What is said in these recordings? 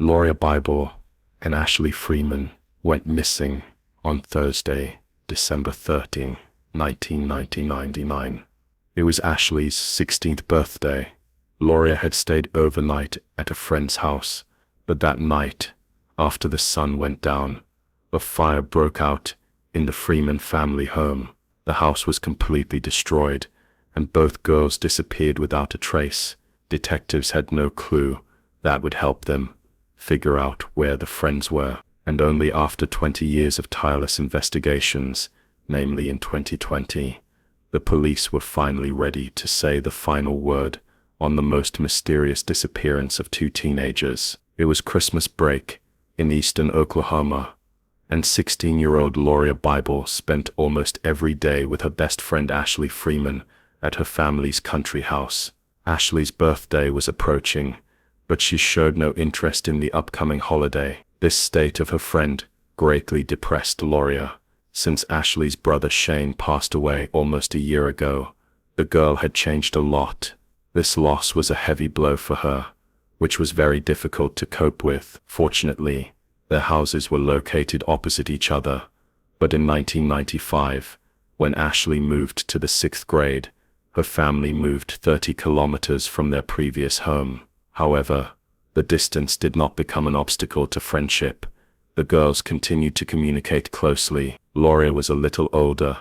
Lauria Bible and Ashley Freeman went missing on Thursday, December 13, 1999. It was Ashley's 16th birthday. Lauria had stayed overnight at a friend's house, but that night, after the sun went down, a fire broke out in the Freeman family home. The house was completely destroyed, and both girls disappeared without a trace. Detectives had no clue that would help them figure out where the friends were, and only after 20 years of tireless investigations, namely in 2020, the police were finally ready to say the final word on the most mysterious disappearance of two teenagers. It was Christmas break in eastern Oklahoma, and 16-year-old Lauria Bible spent almost every day with her best friend Ashley Freeman at her family's country house. Ashley's birthday was approaching, but she showed no interest in the upcoming holiday. This state of her friend greatly depressed Lauria. Since Ashley's brother Shane passed away almost a year ago, the girl had changed a lot. This loss was a heavy blow for her, which was very difficult to cope with. Fortunately, their houses were located opposite each other, but in 1995, when Ashley moved to the 6th grade, her family moved 30 kilometers from their previous home. However, the distance did not become an obstacle to friendship. The girls continued to communicate closely. Lauria was a little older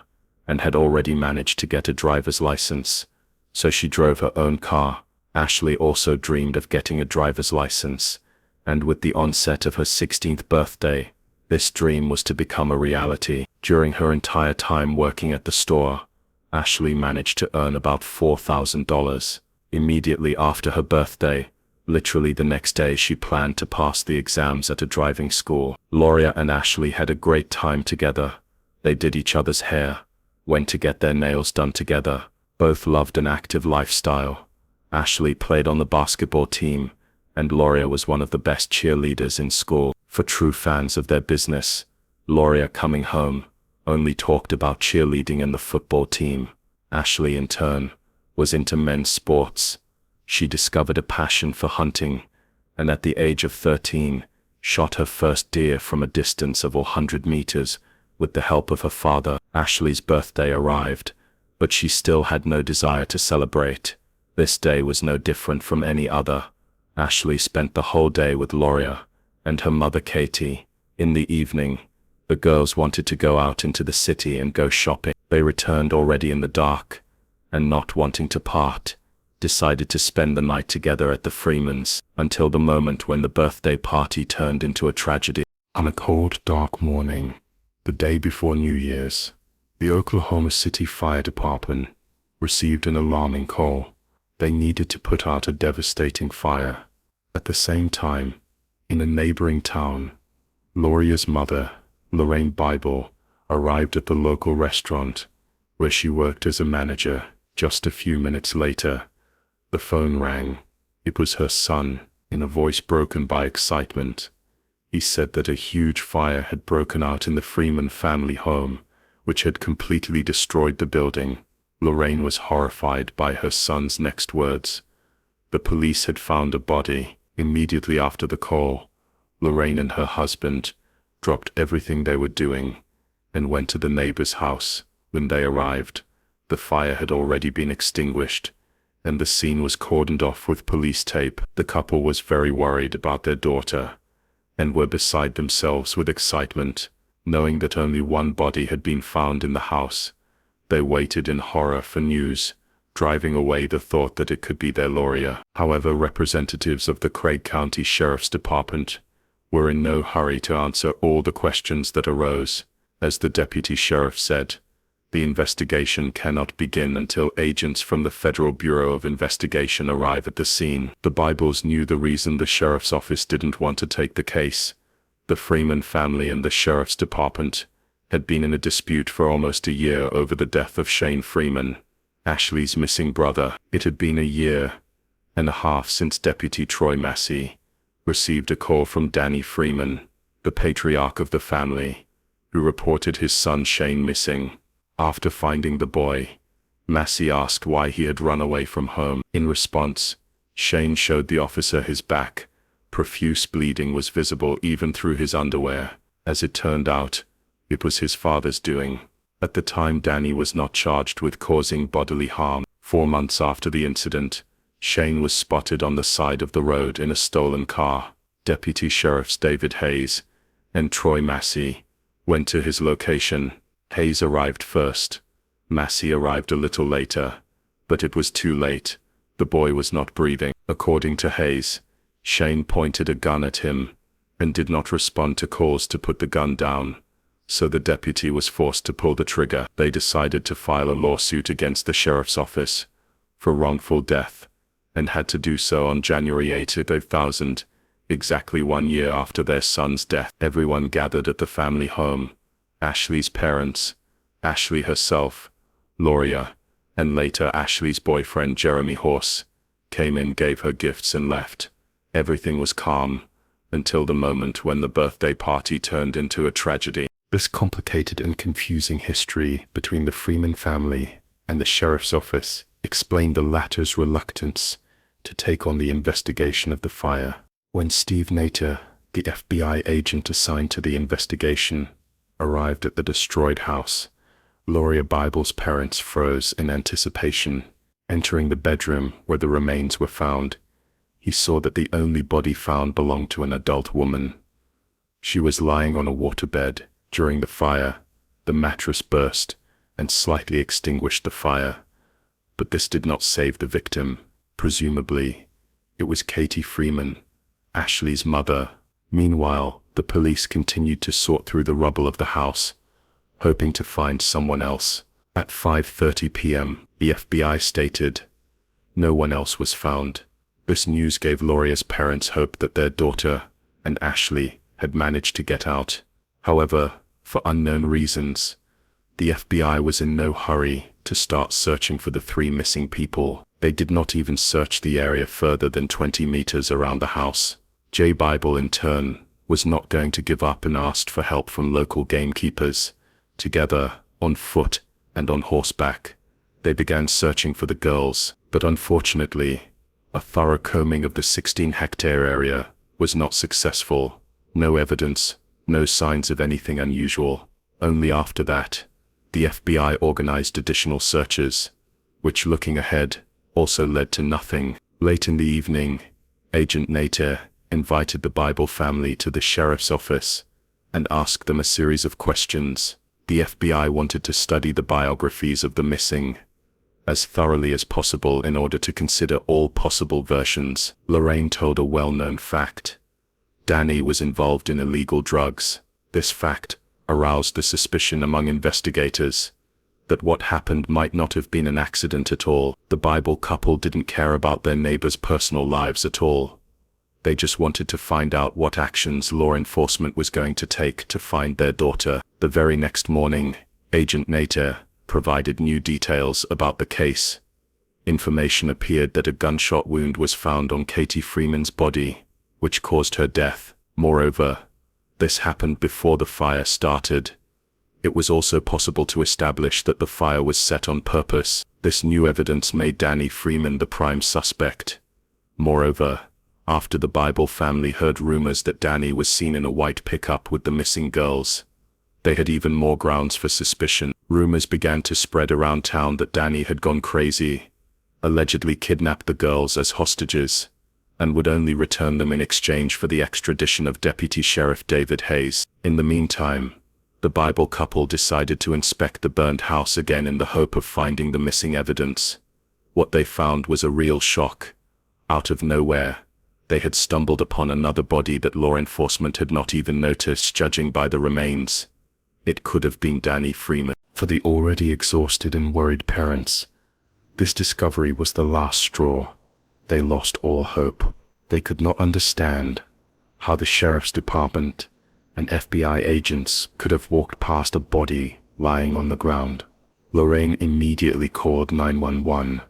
and had already managed to get a driver's license, so she drove her own car. Ashley also dreamed of getting a driver's license, and with the onset of her 16th birthday, this dream was to become a reality. During her entire time working at the store, Ashley managed to earn about $4,000. Immediately after her birthday, literally the next day, she planned to pass the exams at a driving school. Lauria and Ashley had a great time together. They did each other's hair, went to get their nails done together. Both loved an active lifestyle. Ashley played on the basketball team, and Lauria was one of the best cheerleaders in school. For true fans of their business, Lauria, coming home, only talked about cheerleading and the football team. Ashley, in turn, was into men's sports. She discovered a passion for hunting, and at the age of 13, shot her first deer from a distance of 100 meters with the help of her father. Ashley's birthday arrived, but she still had no desire to celebrate. This day was no different from any other. Ashley spent the whole day with Lauria and her mother Katie. In the evening, the girls wanted to go out into the city and go shopping. They returned already in the dark, and not wanting to part, decided to spend the night together at the Freemans, until the moment when the birthday party turned into a tragedy. On a cold, dark morning, the day before New Year's, the Oklahoma City Fire Department received an alarming call. They needed to put out a devastating fire. At the same time, in a neighboring town, Lauria's mother, Lauria Bible, arrived at the local restaurant, where she worked as a manager. Just a few minutes later, the phone rang. It was her son, in a voice broken by excitement. He said that a huge fire had broken out in the Freeman family home, which had completely destroyed the building. Lorraine was horrified by her son's next words. The police had found a body. Immediately after the call, Lorraine and her husband dropped everything they were doing and went to the neighbor's house. When they arrived, the fire had already been extinguished, and the scene was cordoned off with police tape. The couple was very worried about their daughter, and were beside themselves with excitement, knowing that only one body had been found in the house. They waited in horror for news, driving away the thought that it could be their Lauria. However, representatives of the Craig County Sheriff's Department were in no hurry to answer all the questions that arose. As the deputy sheriff said, the investigation cannot begin until agents from the Federal Bureau of Investigation arrive at the scene. The Bibles knew the reason the sheriff's office didn't want to take the case. The Freeman family and the sheriff's department had been in a dispute for almost a year over the death of Shane Freeman, Ashley's missing brother. It had been a year and a half since Deputy Troy Massey received a call from Danny Freeman, the patriarch of the family, who reported his son Shane missing. After finding the boy, Massey asked why he had run away from home. In response, Shane showed the officer his back, Profuse bleeding was visible even through his underwear. As it turned out, it was his father's doing. At the time, Danny was not charged with causing bodily harm. 4 months after the incident, Shane was spotted on the side of the road in a stolen car. Deputy Sheriffs David Hayes and Troy Massey went to his location. Hayes arrived first. Massey arrived a little later, but it was too late. The boy was not breathing. According to Hayes, Shane pointed a gun at him and did not respond to calls to put the gun down, so the deputy was forced to pull the trigger. They decided to file a lawsuit against the sheriff's office for wrongful death, and had to do so on January 8, 2000, exactly 1 year after their son's death. Everyone gathered at the family home. Ashley's parents, Ashley herself, Lauria, and later Ashley's boyfriend Jeremy Horse, came in, gave her gifts and left. Everything was calm, until the moment when the birthday party turned into a tragedy. This complicated and confusing history between the Freeman family and the sheriff's office explained the latter's reluctance to take on the investigation of the fire. When Steve Nater, the FBI agent assigned to the investigation, arrived at the destroyed house, Lauria Bible's parents froze in anticipation. Entering the bedroom where the remains were found, he saw that the only body found belonged to an adult woman. She was lying on a waterbed. During the fire, the mattress burst and slightly extinguished the fire, but this did not save the victim. Presumably, it was Katie Freeman, Ashley's mother. Meanwhile, the police continued to sort through the rubble of the house, hoping to find someone else. At 5:30 p.m., the FBI stated no one else was found. This news gave Lauria's parents hope that their daughter and Ashley had managed to get out. However, for unknown reasons, the FBI was in no hurry to start searching for the 3 missing people. They did not even search the area further than 20 meters around the house. J. Bible, in turn, was not going to give up and asked for help from local gamekeepers. Together, on foot and on horseback, they began searching for the girls, but unfortunately, a thorough combing of the 16-hectare area was not successful. No evidence, no signs of anything unusual. Only after that, the FBI organized additional searches, which, looking ahead, also led to nothing. Late in the evening, Agent Nater invited the Bible family to the sheriff's office and asked them a series of questions. The FBI wanted to study the biographies of the missing as thoroughly as possible in order to consider all possible versions. Lorraine told a well-known fact. Danny was involved in illegal drugs. This fact aroused the suspicion among investigators that what happened might not have been an accident at all. The Bible couple didn't care about their neighbors' personal lives at all. They just wanted to find out what actions law enforcement was going to take to find their daughter. The very next morning, Agent Nater provided new details about the case. Information appeared that a gunshot wound was found on Katie Freeman's body, which caused her death. Moreover, this happened before the fire started. It was also possible to establish that the fire was set on purpose. This new evidence made Danny Freeman the prime suspect. Moreover, after the Bible family heard rumors that Danny was seen in a white pickup with the missing girls, they had even more grounds for suspicion. Rumors began to spread around town that Danny had gone crazy, allegedly kidnapped the girls as hostages, and would only return them in exchange for the extradition of Deputy Sheriff David Hayes. In the meantime, the Bible couple decided to inspect the burned house again in the hope of finding the missing evidence. What they found was a real shock. Out of nowhere, they had stumbled upon another body that law enforcement had not even noticed. Judging by the remains, it could have been Danny Freeman. For the already exhausted and worried parents, this discovery was the last straw. They lost all hope. They could not understand how the sheriff's department and FBI agents could have walked past a body lying on the ground. Lorraine immediately called 911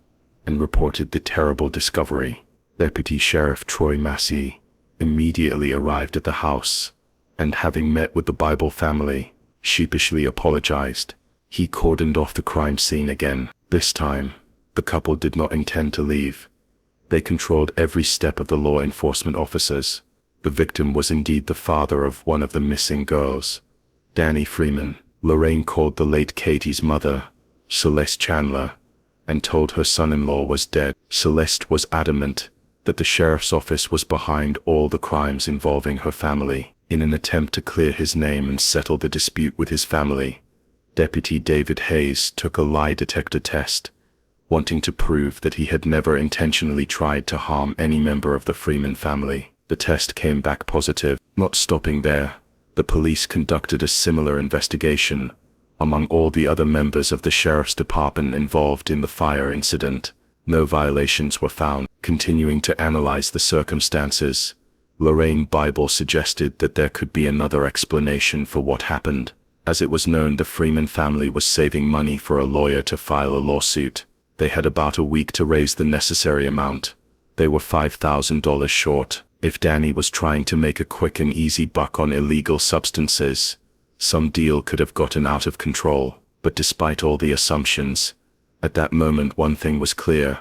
and reported the terrible discovery. Deputy Sheriff Troy Massey immediately arrived at the house, and having met with the Bible family, sheepishly apologized. He cordoned off the crime scene again. This time, the couple did not intend to leave. They controlled every step of the law enforcement officers. The victim was indeed the father of one of the missing girls, Danny Freeman. Lorraine called the late Katie's mother, Celeste Chandler, and told her son-in-law was dead. Celeste was adamant that the sheriff's office was behind all the crimes involving her family. In an attempt to clear his name and settle the dispute with his family, Deputy David Hayes took a lie detector test, wanting to prove that he had never intentionally tried to harm any member of the Freeman family. The test came back positive. Not stopping there, the police conducted a similar investigation among all the other members of the sheriff's department involved in the fire incident. No violations were found. Continuing to analyze the circumstances, Lorraine Bible suggested that there could be another explanation for what happened. As it was known, the Freeman family was saving money for a lawyer to file a lawsuit. They had about a week to raise the necessary amount. They were $5,000 short. If Danny was trying to make a quick and easy buck on illegal substances, some deal could have gotten out of control. But despite all the assumptions, at that moment one thing was clear.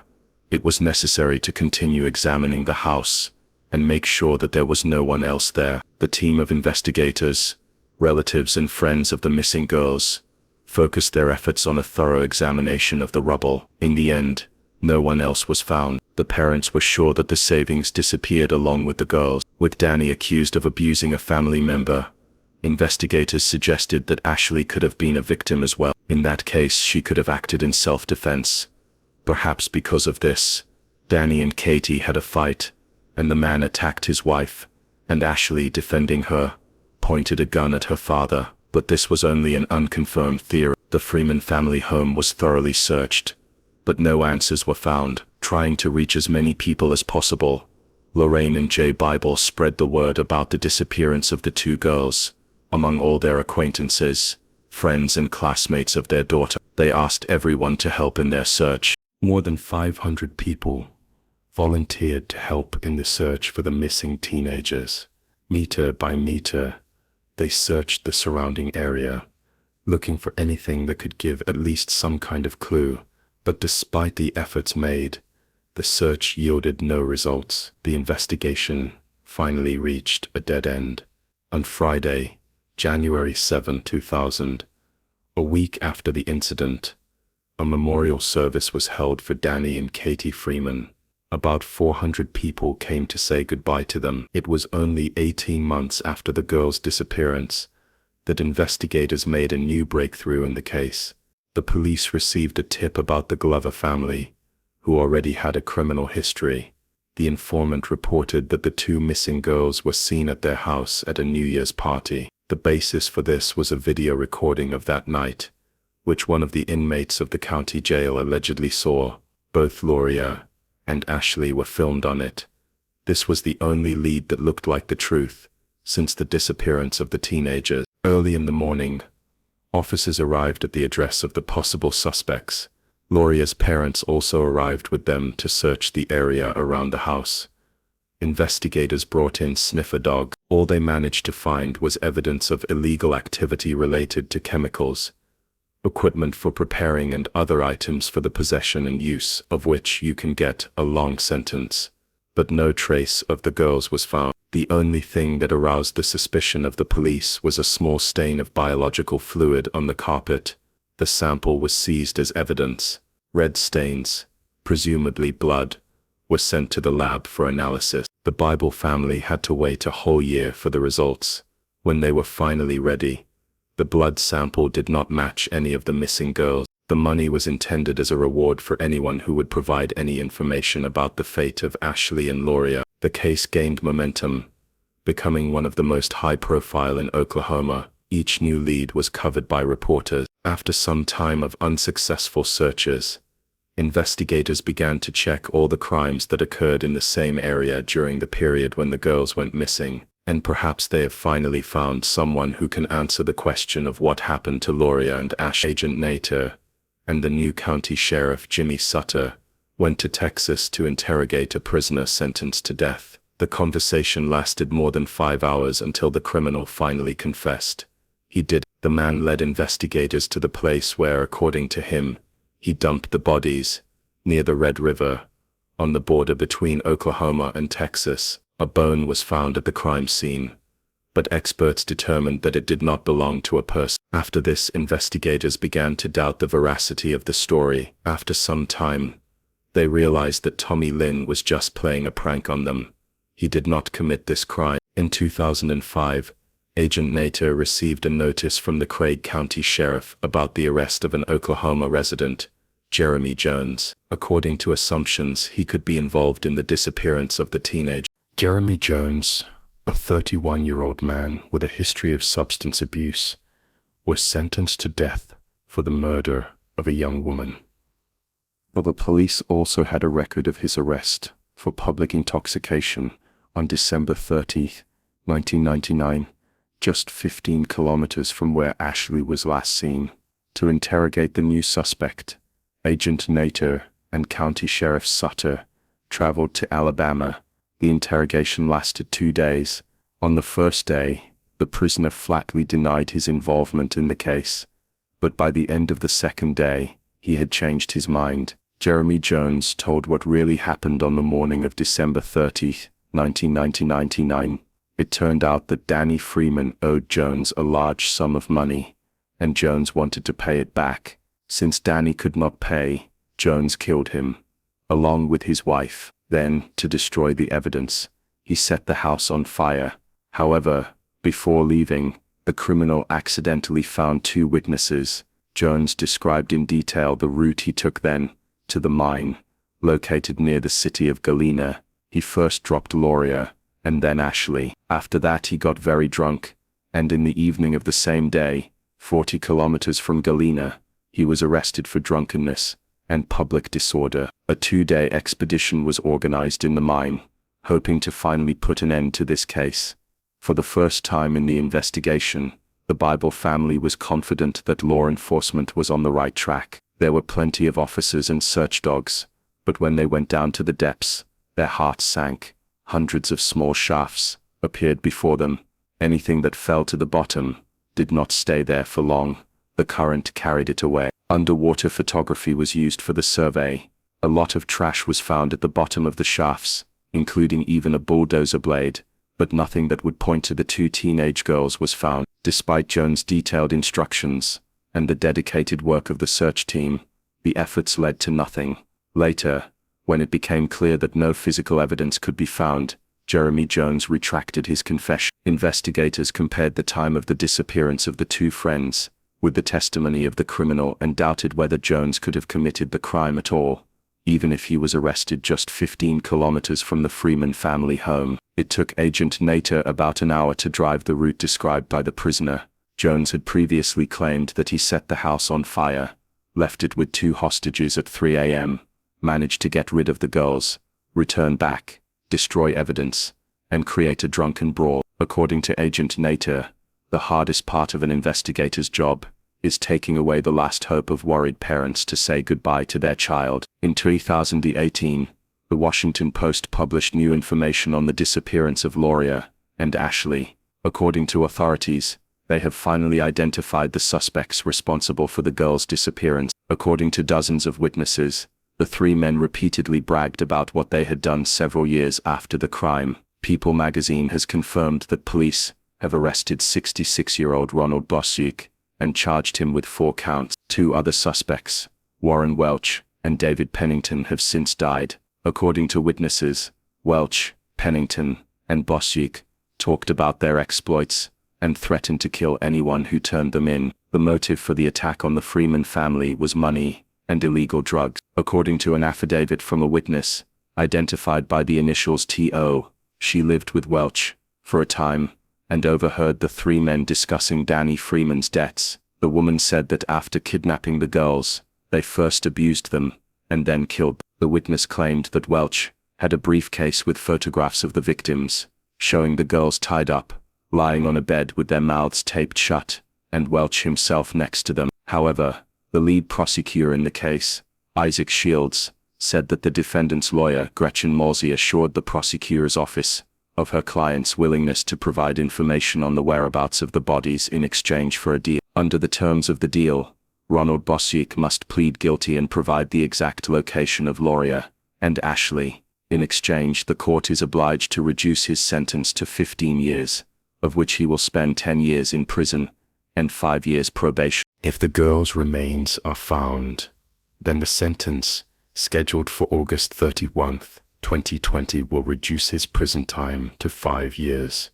It was necessary to continue examining the house and make sure that there was no one else there. The team of investigators, relatives and friends of the missing girls, focused their efforts on a thorough examination of the rubble. In the end, no one else was found. The parents were sure that the savings disappeared along with the girls. With Danny accused of abusing a family member, investigators suggested that Ashley could have been a victim as well. In that case, she could have acted in self-defense. Perhaps because of this, Danny and Katie had a fight, and the man attacked his wife, and Ashley, defending her, pointed a gun at her father. But this was only an unconfirmed theory. The Freeman family home was thoroughly searched, but no answers were found. Trying to reach as many people as possible, Lorraine and Jay Bible spread the word about the disappearance of the two girls among all their acquaintances, friends and classmates of their daughter. They asked everyone to help in their search. More than 500 people volunteered to help in the search for the missing teenagers. Meter by meter, they searched the surrounding area, looking for anything that could give at least some kind of clue. But despite the efforts made, the search yielded no results. The investigation finally reached a dead end. On Friday, January 7, 2000, a week after the incident, a memorial service was held for Danny and Katie Freeman. About 400 people came to say goodbye to them. It was only 18 months after the girls' disappearance that investigators made a new breakthrough in the case. The police received a tip about the Glover family, who already had a criminal history. The informant reported that the two missing girls were seen at their house at a New Year's party. The basis for this was a video recording of that night, which one of the inmates of the county jail allegedly saw. Both Lauria and Ashley were filmed on it. This was the only lead that looked like the truth since the disappearance of the teenagers. Early in the morning, officers arrived at the address of the possible suspects. Lauria's parents also arrived with them to search the area around the house. Investigators brought in sniffer dogs. All they managed to find was evidence of illegal activity related to chemicals, equipment for preparing and other items for the possession and use of which you can get a long sentence. But no trace of the girls was found. The only thing that aroused the suspicion of the police was a small stain of biological fluid on the carpet. The sample was seized as evidence. Red stains, presumably blood, were sent to the lab for analysis. The Bible family had to wait a whole year for the results. When they were finally ready, the blood sample did not match any of the missing girls. The money was intended as a reward for anyone who would provide any information about the fate of Ashley and Lauria. The case gained momentum, becoming one of the most high-profile in Oklahoma. Each new lead was covered by reporters. After some time of unsuccessful searches, investigators began to check all the crimes that occurred in the same area during the period when the girls went missing. And perhaps they have finally found someone who can answer the question of what happened to Lauria and Ash. Agent Nater and the new county sheriff Jimmy Sutter went to Texas to interrogate a prisoner sentenced to death. The conversation lasted more than 5 hours until the criminal finally confessed. He did. The man led investigators to the place where, according to him, he dumped the bodies, near the Red River, on the border between Oklahoma and Texas. A bone was found at the crime scene, but experts determined that it did not belong to a person. After this, investigators began to doubt the veracity of the story. After some time, they realized that Tommy Lynn was just playing a prank on them. He did not commit this crime. In 2005, Agent Nater received a notice from the Craig County Sheriff about the arrest of an Oklahoma resident, Jeremy Jones. According to assumptions, he could be involved in the disappearance of the teenager. Jeremy Jones, a 31-year-old man with a history of substance abuse, was sentenced to death for the murder of a young woman. But the police also had a record of his arrest for public intoxication on December 30, 1999, just 15 kilometers from where Ashley was last seen. To interrogate the new suspect, Agent Nater and County Sheriff Sutter traveled to Alabama. The interrogation lasted 2 days. On the first day, the prisoner flatly denied his involvement in the case, but by the end of the second day, he had changed his mind. Jeremy Jones told what really happened on the morning of December 30, 1999. It turned out that Danny Freeman owed Jones a large sum of money, and Jones wanted to pay it back. Since Danny could not pay, Jones killed him, along with his wife. Then, to destroy the evidence, he set the house on fire. However, before leaving, the criminal accidentally found 2 witnesses. Jones described in detail the route he took then, to the mine, located near the city of Galena. He first dropped Lauria, and then Ashley. After that he got very drunk, and in the evening of the same day, 40 kilometers from Galena, he was arrested for drunkenness and public disorder. A 2-day expedition was organized in the mine, hoping to finally put an end to this case. For the first time in the investigation, the Bible family was confident that law enforcement was on the right track. There were plenty of officers and search dogs, but when they went down to the depths, their hearts sank. Hundreds of small shafts appeared before them. Anything that fell to the bottom did not stay there for long. The current carried it away. Underwater photography was used for the survey. A lot of trash was found at the bottom of the shafts, including even a bulldozer blade, but nothing that would point to the 2 teenage girls was found. Despite Jones' detailed instructions and the dedicated work of the search team, the efforts led to nothing. Later, when it became clear that no physical evidence could be found, Jeremy Jones retracted his confession. Investigators compared the time of the disappearance of the 2 friends with the testimony of the criminal and doubted whether Jones could have committed the crime at all, even if he was arrested just 15 kilometers from the Freeman family home. It took Agent Nater about an hour to drive the route described by the prisoner. Jones had previously claimed that he set the house on fire, left it with 2 hostages at 3 a.m., managed to get rid of the girls, return back, destroy evidence, and create a drunken brawl. According to Agent Nater, the hardest part of an investigator's job is taking away the last hope of worried parents to say goodbye to their child. In 2018, the Washington Post published new information on the disappearance of Lauria and Ashley. According to authorities, they have finally identified the suspects responsible for the girls' disappearance. According to dozens of witnesses, the 3 men repeatedly bragged about what they had done several years after the crime. People magazine has confirmed that police have arrested 66-year-old Ronald Bosiuk and charged him with 4 counts. 2 other suspects, Warren Welch and David Pennington, have since died. According to witnesses, Welch, Pennington, and Bosiuk talked about their exploits and threatened to kill anyone who turned them in. The motive for the attack on the Freeman family was money and illegal drugs. According to an affidavit from a witness, identified by the initials T.O., she lived with Welch for a time and overheard the 3 men discussing Danny Freeman's debts. The woman said that after kidnapping the girls, they first abused them and then killed them. The witness claimed that Welch had a briefcase with photographs of the victims, showing the girls tied up, lying on a bed with their mouths taped shut, and Welch himself next to them. However, the lead prosecutor in the case, Isaac Shields, said that the defendant's lawyer, Gretchen Malsey, assured the prosecutor's office of her client's willingness to provide information on the whereabouts of the bodies in exchange for a deal. Under the terms of the deal, Ronald Bosiuk must plead guilty and provide the exact location of Lauria and Ashley. In exchange, the court is obliged to reduce his sentence to 15 years, of which he will spend 10 years in prison and 5 years probation. If the girl's remains are found, then the sentence, scheduled for August 31st, 2020, will reduce his prison time to 5 years.